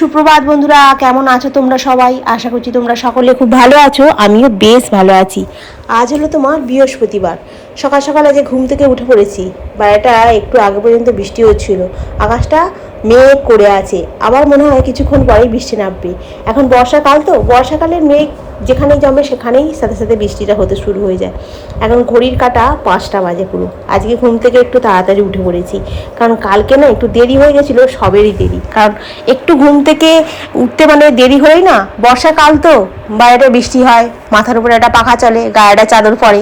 সুপ্রভাত বন্ধুরা, কেমন আছো তোমরা সবাই? আশা করছি তোমরা সকলে খুব ভালো আছো। আমিও বেশ ভালো আছি। আজ হলো তোমার বৃহস্পতিবার। সকাল সকাল আজ ঘুম থেকে উঠে পড়েছি। বাইরেটা একটু আগে পর্যন্ত বৃষ্টি হচ্ছিল, আকাশটা মেঘ করে আছে। আবার মনে হয় কিছুক্ষণ পরেই বৃষ্টি নামবে। এখন বর্ষাকাল তো, বর্ষাকালের মেঘ যেখানেই জমে সেখানেই সাথে সাথে বৃষ্টিটা হতে শুরু হয়ে যায়। এখন ঘড়ির কাঁটা 5টা বাজে পুরো। আজকে ঘুম থেকে একটু তাড়াতাড়ি উঠে পড়েছি, কারণ কালকে না একটু দেরি হয়ে গেছিলো, সবেরই দেরি। কারণ একটু ঘুম থেকে উঠতে মানে দেরি হয়ই না, বর্ষাকাল তো, বাইরে বৃষ্টি হয়, মাথার উপরে একটা পাখা চলে, গায়ে একটা চাদর পরে,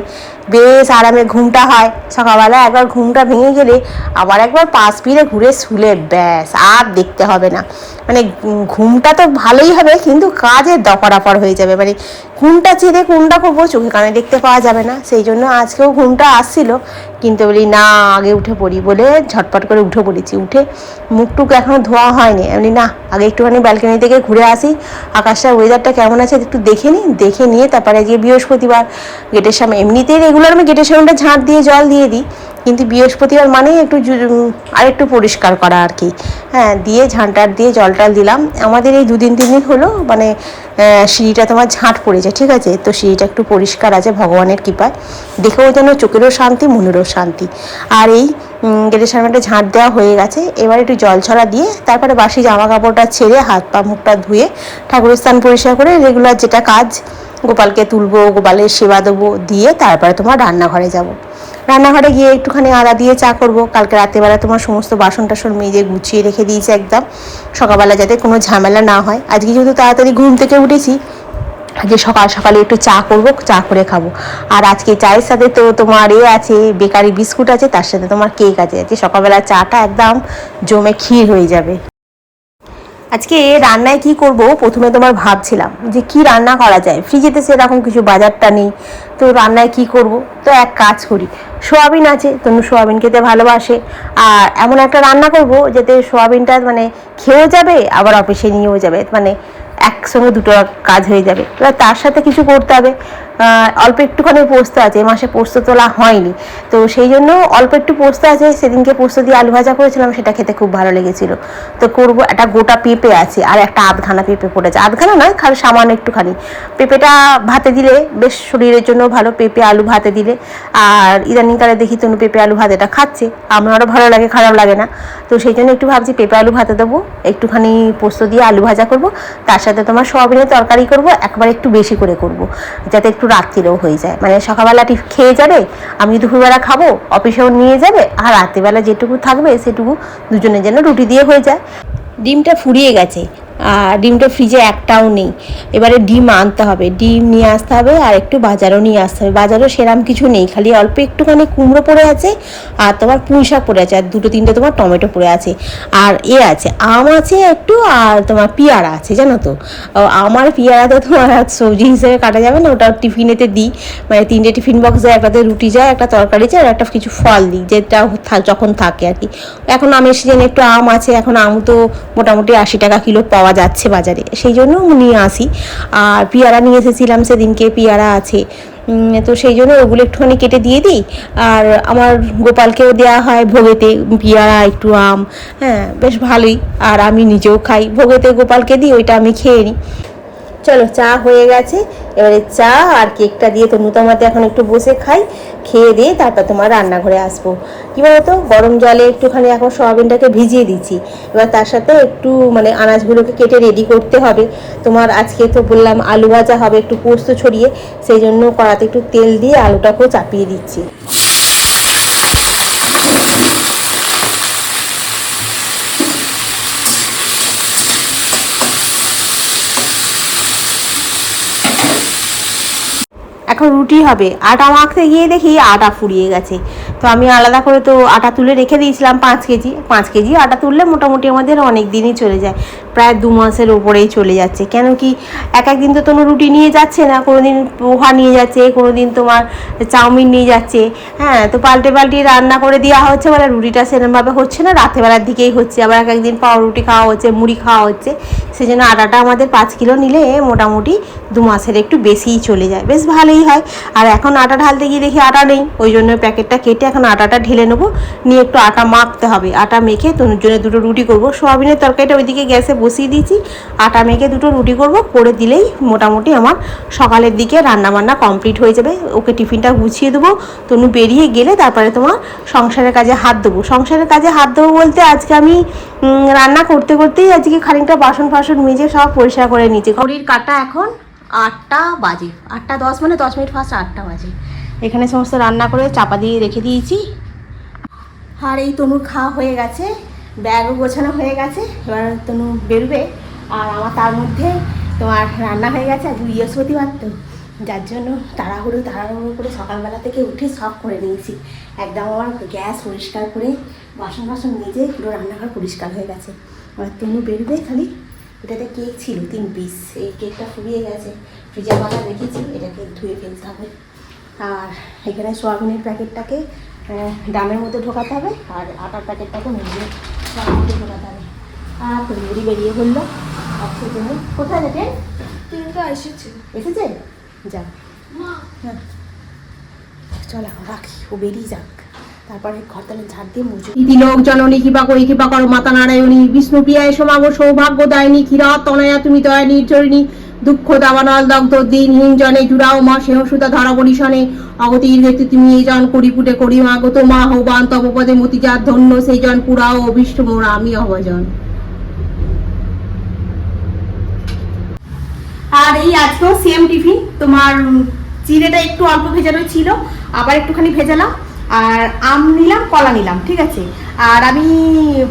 বেশ আরামে ঘুমটা হয়। সকালবেলা একবার ঘুমটা ভেঙে গেলে আবার একবার পাশ ফিরে ঘুরে শুলে ব্যাস আর দেখতে হবে না। মানে ঘুমটা তো ভালোই হবে, কিন্তু কাজের দফারফার হয়ে যাবে। মানে ঘুমটা ছেড়ে কোনটা করবো চোখে কানে দেখতে পাওয়া যাবে না। সেই জন্য আজকেও ঘুমটা আসছিল, কিন্তু বলি না আগে উঠে পড়ি বলে ঝটপট করে উঠে পড়েছি। উঠে মুখটুক এখনও ধোয়া হয়নি, এমনি না আগে একটুখানি ব্যালকনি থেকে ঘুরে আসি, আকাশটা ওয়েদারটা কেমন আছে একটু দেখে নিই। দেখে নিয়ে তারপরে গিয়ে বৃহস্পতিবার গেটের সামনে, এমনিতেই রেগুলার আমি গেটের সামনেটা ঝাঁট দিয়ে জল দিয়ে দিই, কিন্তু বৃহস্পতিবার মানেই একটু আরেকটু পরিষ্কার করা আর কি। হ্যাঁ, দিয়ে ঝাঁটার দিয়ে জলটাল দিলাম। আমাদের এই 2-3 দিন হলো মানে সিঁড়িটা তোমার ঝাঁট পড়েছে, ঠিক আছে? তো সিঁড়িটা একটু পরিষ্কার আছে ভগবানের কৃপায়। দেখেও যেন চোখেরও শান্তি, মনেরও শান্তি। আর এই গেটের সামনেটা ঝাঁট দেওয়া হয়ে গেছে। এবার একটু জল ছড়া দিয়ে তারপরে বাসি জামা কাপড়টা ছেড়ে হাত পা মুখটা ধুয়ে ঠাকুরের স্থান পরিষ্কার করে রেগুলার যেটা কাজ, গোপালকে তুলবো, গোপালের সেবা দেবো, দিয়ে তারপরে তোমার রান্নাঘরে যাব। রান্নাঘরে গিয়ে একটুখানি আদা দিয়ে চা করবো। কালকে রাত্রেবেলা তোমার সমস্ত বাসন টাসন মেজে গুছিয়ে রেখে দিয়েছি একদম, সকালবেলা যাতে কোনো ঝামেলা না হয়। আজকে যেহেতু তাড়াতাড়ি ঘুম থেকে উঠেছি, আজকে সকাল সকালে একটু চা করবো, চা করে খাবো। আর আজকে চায়ের সাথে তো তোমার আছে, বেকারি বিস্কুট আছে, তার সাথে তোমার কেক আছে। আজকে সকালবেলা চাটা একদম জমে ক্ষীর হয়ে যাবে। আজকে রান্নায় কি করব প্রথমে তোমার ভাবছিলাম যে কি রান্না করা যায়, ফ্রিজেতে সেরকম কিছু বাজারটা নেই, তো রান্নায় কি করব। তো এক কাজ করি, সোয়াবিন আছে, তনু সোয়াবিন খেতে ভালোবাসে, আর এমন একটা রান্না করব যাতে সোয়াবিনটা মানে খেয়েও যাবে আবার অফিসে নিয়েও যাবে, মানে একসঙ্গে দুটো কাজ হয়ে যাবে। এবার তার সাথে কিছু করতে হবে। অল্প একটুখানি পোস্ত আছে, মাসে পোস্ত তোলা হয়নি, তো সেই জন্য অল্প একটু পোস্ত আছে। সেদিনকে পোস্ত দিয়ে আলু ভাজা করেছিলাম, সেটা খেতে খুব ভালো লেগেছিলো। তো করবো, একটা গোটা পেঁপে আছে আর একটা আধখানা পেঁপে পড়েছে, আধখানা নয় খালি সামান্য একটুখানি। পেঁপেটা ভাতে দিলে বেশ শরীরের জন্য ভালো, পেঁপে আলু ভাতে দিলে। আর ইদানিংকালে দেখি তনু পেঁপে আলু ভাতেটা খাচ্ছে, আমারও ভালো লাগে, খারাপ লাগে না। তো সেই জন্য একটু ভাবছি পেঁপে আলু ভাতে দেবো, একটুখানি পোস্ত দিয়ে আলু ভাজা করবো, তার সাথে তোমার সোয়াবিনের তরকারি করবো, একবার একটু বেশি করে করবো, যাতে একটু রাত্রিরেও হয়ে যায়। মানে সকালবেলা খেয়ে যাবে, আমি দুপুরবেলা খাবো, অফিসেও নিয়ে যাবে, আর রাত্রিবেলা যেটুকু থাকবে সেটুকু দুজনের জন্য রুটি দিয়ে হয়ে যায়। ডিমটা ফুরিয়ে গেছে, আর ডিমটা ফ্রিজে একটাও নেই। এবারে ডিম আনতে হবে, ডিম নিয়ে আসতে হবে, আর একটু বাজারও নিয়ে আসতে হবে। বাজারও সেরাম কিছু নেই, খালি অল্প একটুখানি কুমড়ো পড়ে আছে, আর তোমার পুঁই শাক পড়ে আছে, আর 2-3টে তোমার টমেটো পড়ে আছে, আর আছে আম আছে একটু, আর তোমার পেয়ারা আছে, জানো তো। আমার পেয়ারাতে তোমার সবজি হিসেবে কাটা যাবে না, ওটা টিফিনেতে দিই, মানে 3টে টিফিন বক্স যায়, একটাতে রুটি যায়, একটা তরকারি যায়, আর একটা কিছু ফল দিই, যেটা যখন থাকে আর কি। এখন আমের সিজনে একটু আম আছে, এখন আম তো মোটামুটি 80 টাকা কিলো পাওয়া যাচ্ছে বাজারে, সেই জন্য নিয়ে আসি। আর পেয়ারা নিয়ে এসেছিলাম সেদিনকে, পেয়ারা আছে, তো সেই জন্য ওগুলো একটুখানি কেটে দিয়ে দিই। আর আমার গোপালকেও দেওয়া হয় ভোগেতে, পেয়ারা একটু আম, হ্যাঁ বেশ ভালোই। আর আমি নিজেও খাই, ভোগেতে গোপালকে দিই, ওইটা আমি খেয়ে নিই। চলো, চা হয়ে গেছে, এবারে চা আর কেকটা দিয়ে তনু তোমাতে এখন একটু বসে খাই, খেয়ে দিয়ে তারপর তোমার রান্নাঘরে আসবো। কী বলতো, গরম জলে একটুখানি এখন সয়াবিনটাকে ভিজিয়ে দিচ্ছি, এবার তার সাথে একটু মানে আনাজগুলোকে কেটে রেডি করতে হবে। তোমার আজকে তো বললাম আলু ভাজা হবে একটু পোস্ত ছড়িয়ে, সেই জন্য কড়াতে একটু তেল দিয়ে আলুটাকেও চাপিয়ে দিচ্ছি। এখন রুটি হবে, আটা মাখতে গিয়ে দেখি আটা ফুরিয়ে গেছে। তো আমি আলাদা করে তো আটা তুলে রেখে দিয়েছিলাম 5 কেজি আটা তুললে মোটামুটি আমাদের অনেক দিনই চলে যায়, প্রায় 2 মাসের ওপরেই চলে যাচ্ছে। কেন কি একদিন তো তোমার রুটি নিয়ে যাচ্ছে না, কোনো দিন পোহা নিয়ে যাচ্ছে, কোনো দিন তোমার চাউমিন নিয়ে যাচ্ছে। হ্যাঁ, তো পাল্টে রান্না করে দেওয়া হচ্ছে, বলে রুটিটা সেরকমভাবে হচ্ছে না, রাত্রেবেলার দিকেই হচ্ছে। আবার একদিন পাউরুটি খাওয়া হচ্ছে, মুড়ি খাওয়া হচ্ছে, সেই জন্য আটাটা আমাদের 5 কিলো নিলে মোটামুটি 2 মাসের একটু বেশিই চলে যায়, বেশ ভালোই হয়। আর এখন আটা ঢালতে গিয়ে দেখি আটা নেই, ওই জন্য প্যাকেটটা কেটে এখন আটাটা ঢেলে নেবো, নিয়ে একটু আটা মাখতে হবে। আটা মেখে তনুর জন্য 2টো রুটি করবো। সোয়াবিনের তরকারিটা ওইদিকে গ্যাসে বসিয়ে দিয়েছি। আটা মেখে দুটো রুটি করব, করে দিলেই মোটামুটি আমার সকালের দিকে রান্নাবান্না কমপ্লিট হয়ে যাবে। ওকে টিফিনটা গুছিয়ে দেবো, তনু বেরিয়ে গেলে তারপরে তোমার সংসারের কাজে হাত দেবো। সংসারের কাজে হাত দেবো বলতে আজকে আমি রান্না করতে করতেই আজকে খানিকটা বাসন ফাসন মেজে সব পরিষ্কার করে নিয়েছি। ঘড়ির কাঁটা এখন 8টা বাজে, 8টা 10, মানে 10 মিনিট ফার্স্ট 8টা বাজে। এখানে সমস্ত রান্না করে চাপা দিয়ে রেখে দিয়েছি। আর এই তনুর খাওয়া হয়ে গেছে, ব্যাগও গোছানো হয়ে গেছে, এবার তনু বেরোবে। আর আমার তার মধ্যে তোমার রান্না হয়ে গেছে। আজ বৃহস্পতিবার তো, যার জন্য তাড়াহুড়ো করে সকালবেলা থেকে উঠে সব করে নিয়েছি। একদম আমার গ্যাস পরিষ্কার করে বাসন বাসন মেজে পুরো রান্নাঘর পরিষ্কার হয়ে গেছে। এবার তনু বেরোবে। খালি এটাতে কেক ছিল 3 পিস, এই কেকটা ফুরিয়ে গেছে, ফ্রিজে পাতা রেখেছি, এটাকে ধুয়ে ফেলতে হবে। আর এখানে সোয়াবিনের প্যাকেটটাকে ডামের মধ্যে ঢোকাতে হবে, আর আটার প্যাকেটটাকে মুড়িয়ে ডামের মধ্যে ঢোকাতে হবে। আর তন্দুরি বেরিয়ে বললো। আর সেজন্য কোথায় যেতে ট্রেনটা এসেছে যা। হ্যাঁ চল এখন রাখি, ও বেরিয়ে যাক, তারপরে ঘরতলে ঝাড় দিয়ে মুছে। ইতি লোক জননী কৃপা করি, কৃপা করো মাতা নারায়ণী, বিষ্ণু প্রিয়ায় সমাগ সৌভাগ্য দায়নী, ক্ষীরা তনয়া তুমি দয়া নির্ঝরিণী, দুঃখ দাবানল দগ্ধ দিনহীন জনে জুড়াও মা সেহসুতা ধরা বলিশনে, অগতির হেতু তুমি এই জন করি পুটে করি মা গত মা হবান তপপদে মতিজাত ধন্য সেই জন পুরাও অভিষ্ট মোরা আমি অভজন। আর এই আজকেও সেম টিফিন, তোমার চিড়েটা একটু অল্প ভেজানো ছিল, আবার একটুখানি ভেজালাম। আর আম নিলাম, কলা নিলাম, ঠিক আছে। আর আমি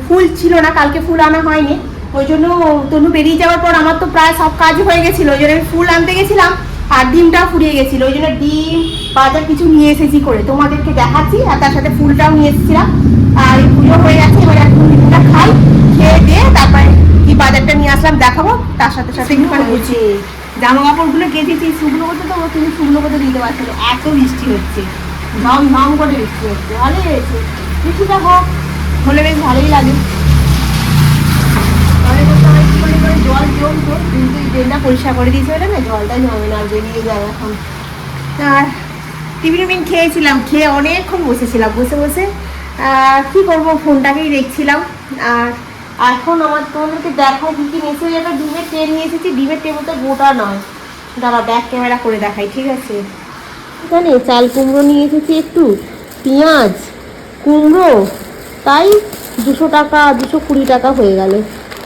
ফুল ছিল না, কালকে ফুল আনা হয়নি, ওই জন্য তনু বেরিয়ে যাওয়ার পর আমার তো প্রায় সব কাজ হয়ে গেছিলো, ওই জন্য আমি ফুল আনতে গেছিলাম। আর ডিমটাও ফুরিয়ে গেছিলো, ওই জন্য ডিম বাজার কিছু নিয়ে এসেছি করে তোমাদেরকে দেখাচ্ছি। আর তার সাথে ফুলটাও নিয়ে এসেছিলাম। আর এই পুজো হয়ে গেছে, এবার এখন ডিমটা খাই, খেয়ে দিয়ে তারপরে কি বাজারটা নিয়ে আসলাম দেখাবো। তার সাথে সাথে একটুখানি বুঝি জামা কাপড়গুলো কেচেছি, শুকনো করতে তো তুমি শুকনো করতে দিতে পারছিল, এত বৃষ্টি হচ্ছে, ঝম ঝম করে বৃষ্টি হচ্ছে। ভালোই হয়েছে, বৃষ্টিটা হোক, হলে বেশ ভালোই লাগে। জল জমতো, কিন্তু ড্রেনটা পরিষ্কার করে দিয়েছে বলে না জলটা জমে না, বেরিয়ে যায় এখন। আর টিফিন খেয়েছিলাম, খেয়ে অনেকক্ষণ বসেছিলাম, বসে বসে কী করবো, ফোনটাকেই দেখছিলাম। আর এখন আমার তোমাদেরকে দেখাও কী কী নিয়েছে। একটা ডিমের ট্রে নিয়ে এসেছি, ডিমের ট্রে মতো গোটা নয়, দাঁড়া ব্যাক ক্যামেরা করে দেখাই, ঠিক আছে। এখানে চাল কুমড়ো নিয়ে এসেছি একটু, পেঁয়াজ, কুমড়ো, তাই 200 টাকা 220 টাকা হয়ে গেল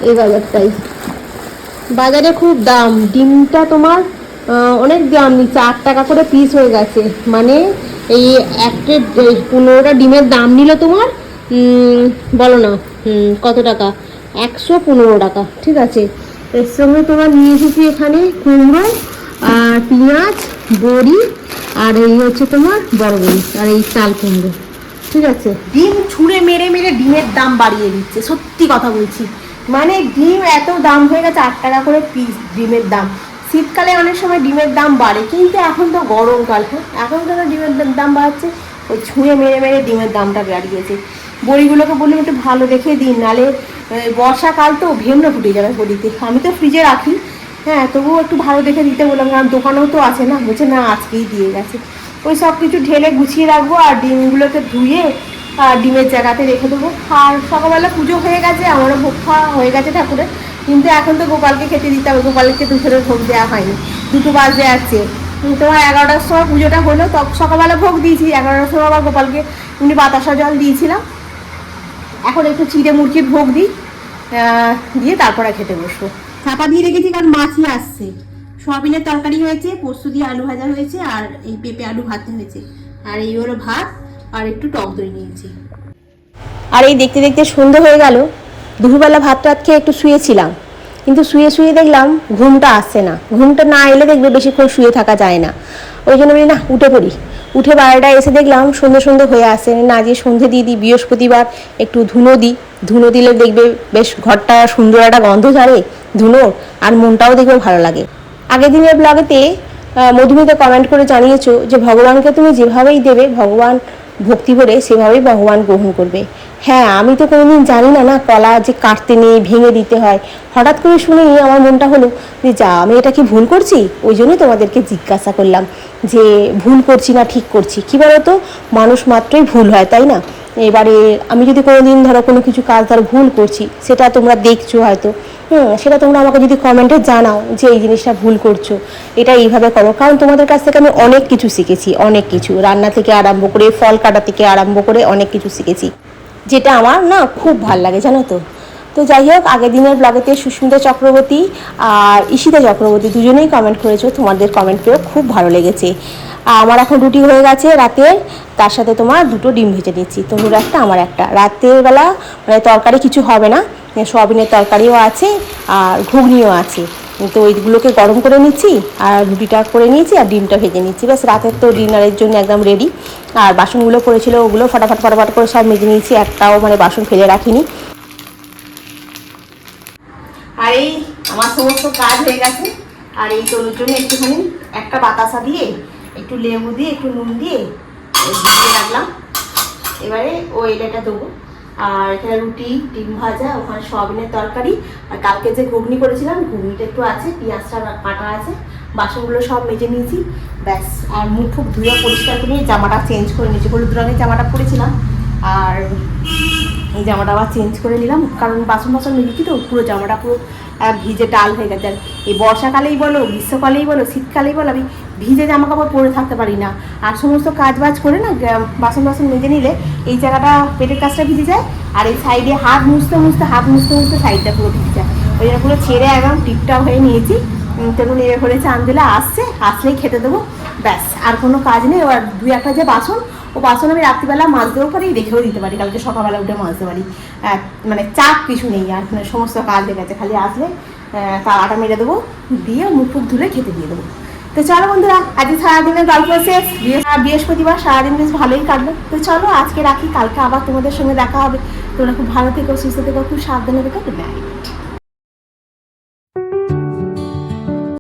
এই বাজারটাই। বাজারে খুব দাম, ডিমটা তোমার অনেক দাম নিচ্ছে, 8 টাকা করে পিস হয়ে গেছে। মানে এই একটা 15টা ডিমের দাম নিল তোমার বলো না কত টাকা, 115 টাকা, ঠিক আছে। এর সঙ্গে তোমার নিয়ে এসেছি এখানে কুমড়ো আর পেঁয়াজ, বড়ি, আর এই হচ্ছে তোমার বড় বড়ি, আর এই চাল কুমড়ো, ঠিক আছে। ডিম ছুঁড়ে মেরে মেরে ডিমের দাম বাড়িয়ে দিচ্ছে, সত্যি কথা বলছি। মানে ডিম এত দাম হয়ে গেছে, 8 টাকা করে পিস ডিমের দাম। শীতকালে অনেক সময় ডিমের দাম বাড়ে, কিন্তু এখন তো গরমকাল, হ্যাঁ এখন কেন ডিমের দাম বাড়ছে, ওই ছুঁড়ে মেরে মেরে ডিমের দামটা বাড়িয়েছে। বড়িগুলোকে বললাম একটু ভালো দেখে দিন, নাহলে বর্ষাকাল তো ভেমড়ে ফুটে যাবে বড়িতে। আমি তো ফ্রিজে রাখি, হ্যাঁ তবুও একটু ভালো দেখে দিতে বললাম, কারণ দোকানেও তো আছে না, বলছে না আজকেই দিয়ে গেছে। ওই সব কিছু ঢেলে গুছিয়ে রাখবো, আর ডিমগুলোকে ধুয়ে আর ডিমের জায়গাতে রেখে দেবো। আর সকালবেলা পুজো হয়ে গেছে, আমারও ভোগ খাওয়া হয়ে গেছে ঠাকুরের, কিন্তু এখন তো গোপালকে খেতে দিতে হবে, গোপালকে দুপুরের ভোগ দেওয়া হয়নি, 2 বাজে আছে। তোমার 11টার সময় পুজোটা হলো, তখন সকালবেলা ভোগ দিয়েছি, 11টার সময় আবার গোপালকে এমনি বাতাসা জল দিয়েছিলাম। এখন একটু চিড়ে মুরগির ভোগ দিই, দিয়ে তারপরে খেতে বসবো। চাপা দিয়ে রেখেছি কারণ মাছই আসছে। সয়াবিনের তরকারি হয়েছে, পোস্ত দিয়ে আলু ভাজা হয়েছে, আর এই পেঁপে আলু ভাতে হয়েছে, আর এই হলো ভাত, আর একটু টক দই নিয়েছি। আর এই দেখতে দেখতে সন্ধ্যে হয়ে গেল। দুপুরবেলা ভাত টাত খেয়ে একটু শুয়েছিলাম, কিন্তু শুয়ে শুয়ে দেখলাম ঘুমটা আসছে না। ঘুমটা না এলে দেখবে বেশিক্ষণ শুয়ে থাকা যায় না, ওই জন্য বলি না উঠে পড়ি। উঠে 12টায় এসে দেখলাম সন্ধ্যে সন্ধ্যে হয়ে আসে না, যে সন্ধ্যে দিয়ে দিই, বৃহস্পতিবার একটু ধুনো দিই, ধুনো দিলে দেখবে বেশ ঘরটা সুন্দর একটা গন্ধ ছাড়ে ধুনো, আর মনটাও দেখবে ভালো লাগে। আগের দিনের ব্লগেতে মধুমিতা কমেন্ট করে জানিয়েছো যে ভগবানকে তুমি যেভাবেই দেবে ভগবান ভক্তি করে সেভাবেই ভগবান গ্রহণ করবে। হ্যাঁ আমি তো কোনোদিন জানি না না কলা যে কাটতে নেই, ভেঙে দিতে হয়। হঠাৎ করে শুনেই আমার মনটা হলো যে যা আমি এটা কি ভুল করছি, ওই জন্যই তোমাদেরকে জিজ্ঞাসা করলাম যে ভুল করছি না ঠিক করছি। কী বলো তো, মানুষ মাত্রই ভুল হয় তাই না, এবারে আমি যদি কোনো দিন ধরো কোনো কিছু কাজ ধরো ভুল করছি, সেটা তোমরা দেখছো হয়তো, সেটা তোমরা আমাকে যদি কমেন্টে জানাও যে এই জিনিসটা ভুল করছো, এটা এইভাবে করো। কারণ তোমাদের কাছ থেকে আমি অনেক কিছু শিখেছি, অনেক কিছু, রান্না থেকে আরম্ভ করে ফল কাটা থেকে আরম্ভ করে অনেক কিছু শিখেছি, যেটা আমার না খুব ভাল লাগে, জানো তো। তো যাই হোক, আগের দিনের ব্লগেতে সুস্মিতা চক্রবর্তী আর ঈশিতা চক্রবর্তী দুজনেই কমেন্ট করেছো, তোমাদের কমেন্ট পেয়েও খুব ভালো লেগেছে। আমার এখন রুটি হয়ে গেছে রাতের, তার সাথে তোমার 2টো ডিম ভেজে নিচ্ছি, তোমরা একটা আমার একটা। রাতের বেলা মানে তরকারি কিছু হবে না, সোয়াবিনের তরকারিও আছে আর ঘুগনিও আছে, তো ওইগুলোকে গরম করে নিচ্ছি আর রুটিটা করে নিয়েছি আর ডিমটা ভেজে নিচ্ছি, ব্যাস রাতের তো ডিনারের জন্য একদম রেডি। আর বাসনগুলো পড়েছিল, ওগুলো ফটাফট ফটাফট করে সব মেজে নিয়েছি, একটাও মানে বাসন ফেলে রাখিনি। আর এই আমার সমস্ত কাজ হয়ে গেছে। আর এই তরুর জন্য একটুখানি একটা বাতাসা দিয়ে একটু লেবু দিয়ে একটু নুন দিয়ে ভিজিয়ে রাখলাম, এবারে ওই এটা দেবো। আর এখানে রুটি, ডিম ভাজা, ওখানে সয়াবিনের তরকারি, আর কালকে যে ঘুগনি করেছিলাম ঘুগনিটা একটু আছে, পেঁয়াজটা কাটা আছে, বাসনগুলো সব মেজে নিয়েছি, ব্যাস। আর মুখ ফুক ধুয়ে পরিষ্কার করে নিয়ে জামাটা চেঞ্জ করে নিয়েছি, হলুদ রঙের জামাটা পরেছিলাম, আর এই জামাটা আবার চেঞ্জ করে নিলাম, কারণ বাসন বাসন মেজেছি তো পুরো জামাটা পুরো ভিজে টাল হয়ে গেছে। আর এই বর্ষাকালেই বলো, গ্রীষ্মকালেই বলো, শীতকালেই বলো, আমি ভিজে জামা কাপড় পরে থাকতে পারি না। আর সমস্ত কাজ বাজ করে না বাসন বাসন মেজে নিলে এই জায়গাটা পেটের কাজটা ভিজে যায়, আর এই সাইডে হাত মুছতে মুছতে সাইডটা পুরো ভিজে যায়। ওই জন্য পুরো ছেড়ে একদম টিপটাপ হয়ে নিয়েছি। তেমন এ করে চান দিলে আসলেই খেতে দেবো, ব্যাস। আর কোনো কাজ নেই। এবার 2-1টা যে বাসন, ও বাসন আমি রাত্রিবেলা মাছ দেওয়ার পরেই রেখেও দিতে পারি, কালকে সকালবেলা উঠে মাজতে পারি, মানে চাপ কিছু নেই। আর সমস্ত কাজ হয়ে গেছে, খালি আসলে তাওয়াটা মেরে দেবো, দিয়ে মুখ ফুক ধুলে খেতে দিয়ে দেবো। তো চলো বন্ধুরা, আজকে সারাদিনের গল্প শেষ। বৃহস্পতিবার সারাদিন বেশ ভালোই কাটলো। তো চলো আজকে রাখি, কালকে আবার তোমাদের সঙ্গে দেখা হবে। তোমরা খুব ভালো থেকো, সুস্থ থেকো, খুব সাবধানে থেকো। Good night.